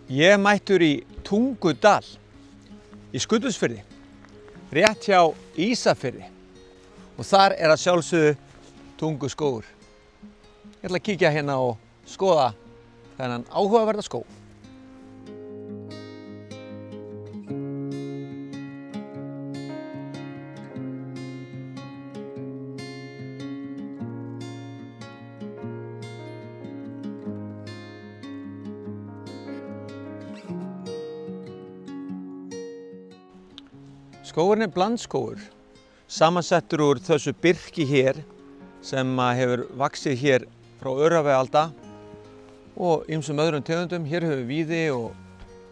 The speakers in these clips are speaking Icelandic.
Ég er mættur í Tungudal í Skutulsfirði, rétt hjá Ísafirði og þar er að sjálfsögðu Tunguskógur. Ég ætla að kíkja hérna og skoða þennan áhugaverða skóg. Skógurinn er blandskógur, samansettur úr þessu birki hér sem hefur vaxið hér frá öræfaalda og ýmsum öðrum tegundum. Hér höfum við víði og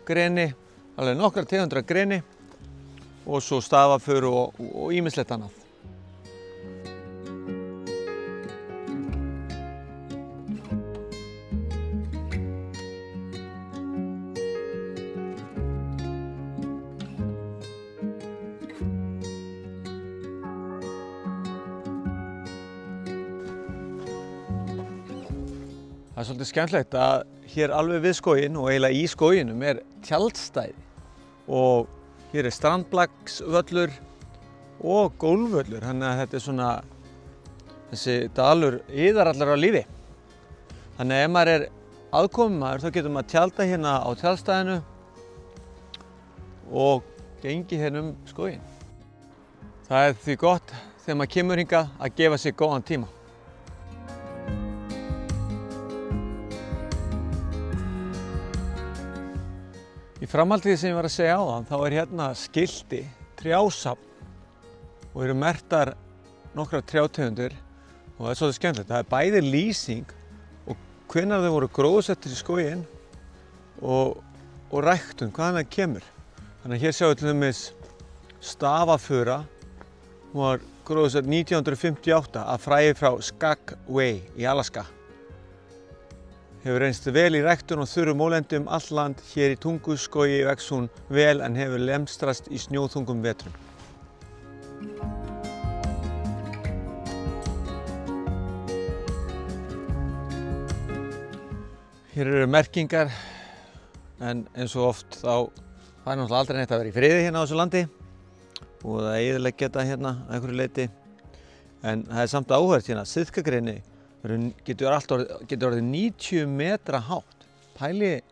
greni, alveg nokkrar tegundir af greni og svo stafafuru og ýmislegt annað. Það er svolítið skemmtilegt að hér alveg við skóginn og eiginlega í skóginum er tjaldstæði og hér er strandblakksvöllur og gólfvöllur, þannig að þetta er svona, þessi dalur iðar allar á lífi. Þannig að ef maður er aðkomumaður þá getur maður tjálta hérna á tjaldstæðinu og gengið hérna skóginn. Það er því gott þegar maður kemur hingað að gefa sér góðan tíma. Í framhaldi því sem ég var að segja áðan, þá er hérna skilti, trjásafn og eru merktar nokkrar trjátegundir og það er svolítið skemmtilegt. Það er bæði lýsing og hvenær þau voru gróðsettir í skóginn og ræktun, hvaðan það kemur. Þannig að hér sjáum við til dæmis stafafura, hún var gróðsett 1958 af fræi frá Skagway í Alaska. Hefur reynst vel í ræktun og þurrum ólendum all land. Hér í Tunguskógi vex hún vel en hefur lemstrast í snjóþungum vetrum. Hér eru merkingar en eins og oft þá er náttúrulega aldrei neitt að vera í friði hérna á þessu landi og það eyðileggja þetta hérna að einhverju leyti. En það er samt áhugavert hérna, siðkagreni getur orðið 90 metra hátt. Pæli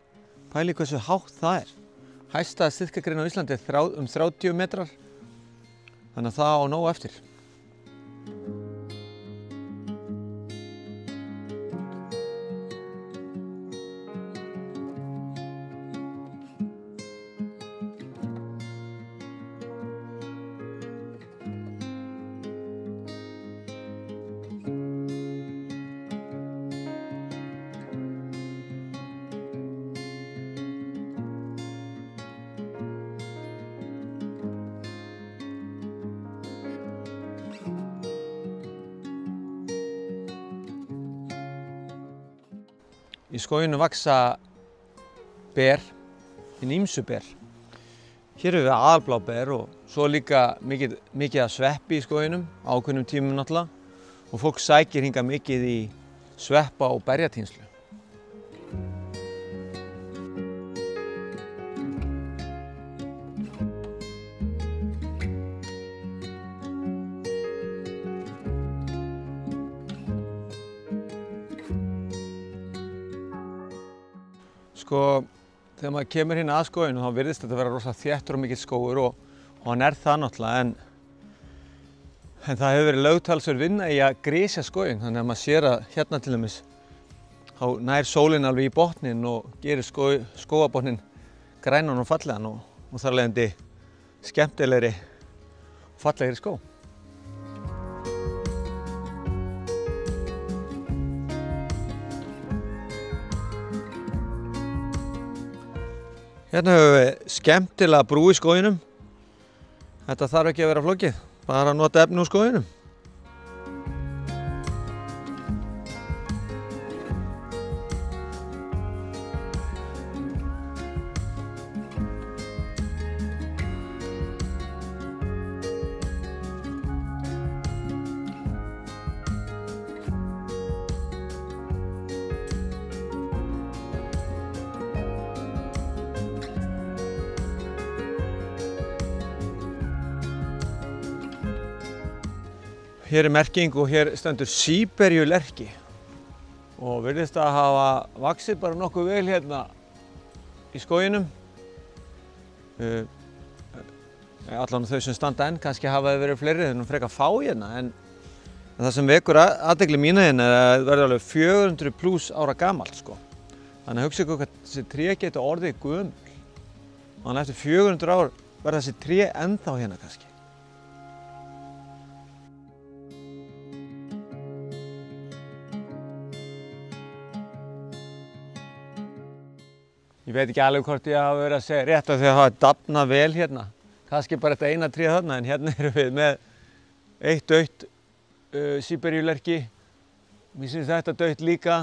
hversu hátt það er. Hæsta siðkagrein á Íslandi er 30 metrar, þannig að það á nóg eftir. Í skóginum vaxa ber, hin ýmsu ber. Hér höfum við aðalbláber og svo líka mikið af sveppi í skóginum, ákveðnum tímum náttúrulega. Og fólk sækir hingað mikið í sveppa- og berjatínslu. Þegar maður kemur hérna að skóginum þá virðist þetta vera rosa þéttur og mikill skógur og hann er það náttúrulega en það hefur verið lögð talsverð vinna í að grisja skóginn, þannig að maður sér að hérna til dæmis þá nær sólin alveg í botninn og gerir skógabotninn grænan og fallegan og þar af leiðandi skemmtilegri og fallegri skóg. Hérna höfum við skemmtilega brú í skóginum. Þetta þarf ekki að vera flókið, bara að nota efni úr skóginum. Hér er merking og hér stendur Síberíulerki og virðist að hafa vaxið bara nokkuð vel hérna í skóginum. Allan þau sem standa enn, kannski hafa þau verið fleiri, þeir eru frekar fá hérna, en það sem vekur athygli mína hérna er að það verður alveg 400 pluss ára gamalt sko. Þannig að hugsa ykkur hvað þessi tré geta orðið gömul. Þannig að eftir 400 ár verða þessi tré ennþá hérna kannski. Ég veit ekki alveg hvort ég hafa verið að segja rétt af því að það hafa dafnað vel hérna. Kannski bara þetta eina tréð þarna, en hérna erum við með eitt dautt Síberíulerki. Mér finnst þetta dautt líka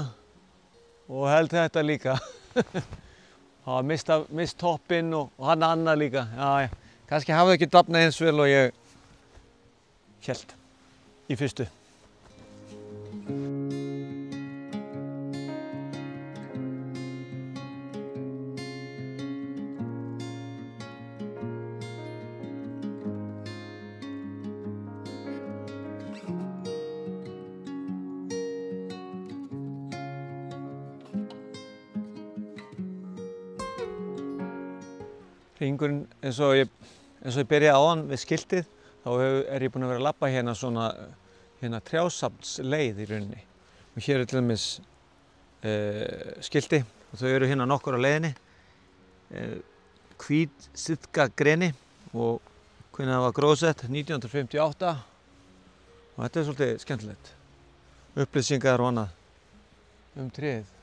og held þetta líka. Það hafa mist toppinn og hann annað líka. Já, kannski hafa þau ekki dafnað eins vel og ég hélt í fyrstu. Hringurinn, eins og ég byrjaði áðan við skiltið, þá er ég búinn að vera að labba hérna svona trjásafnsleið í rauninni. Og hér er til dæmis skilti og þau eru hérna nokkur á leiðinni. Hvít siðkagreni og hvenær það var gróðsett, 1958. Og þetta er svolítið skemmtilegt. Upplýsingar og annað tréð.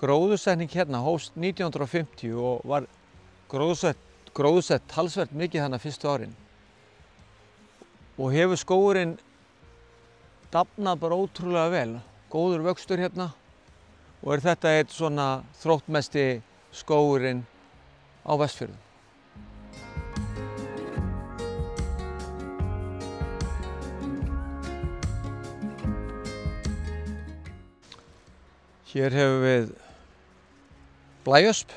Gróðursetning hérna hófst 1950 og var gróðursett talsvert mikið þarna fyrstu árin. Og hefur skógurinn dafnað bara ótrúlega vel. Góður vöxtur hérna og er þetta eitt svona þróttmesti skógurinn á Vestfjörðum. Hér hefur við blæösp.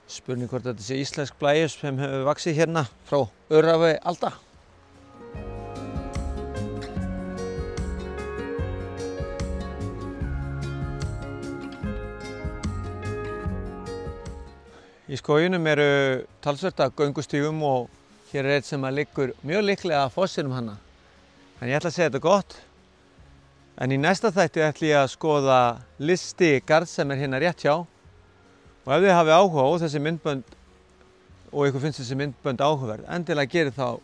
Spurning hvort þetta sé íslensk blæösp sem hefur vaxið hérna frá Öræfi alda. Í skóginum eru talsvert af göngustígum og hér er eitt sem liggur mjög líklega að fossinum hana. En ég ætla að segja þetta gott. En í næsta þætti ætla ég að skoða listi garðs sem er hérna rétt hjá. Og ef þið hafið áhuga á þessi myndbönd og ykkur finnst þessi myndbönd áhugaverð, endilega gerið þá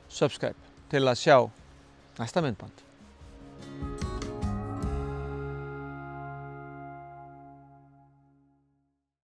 subscribe til að sjá næsta myndband.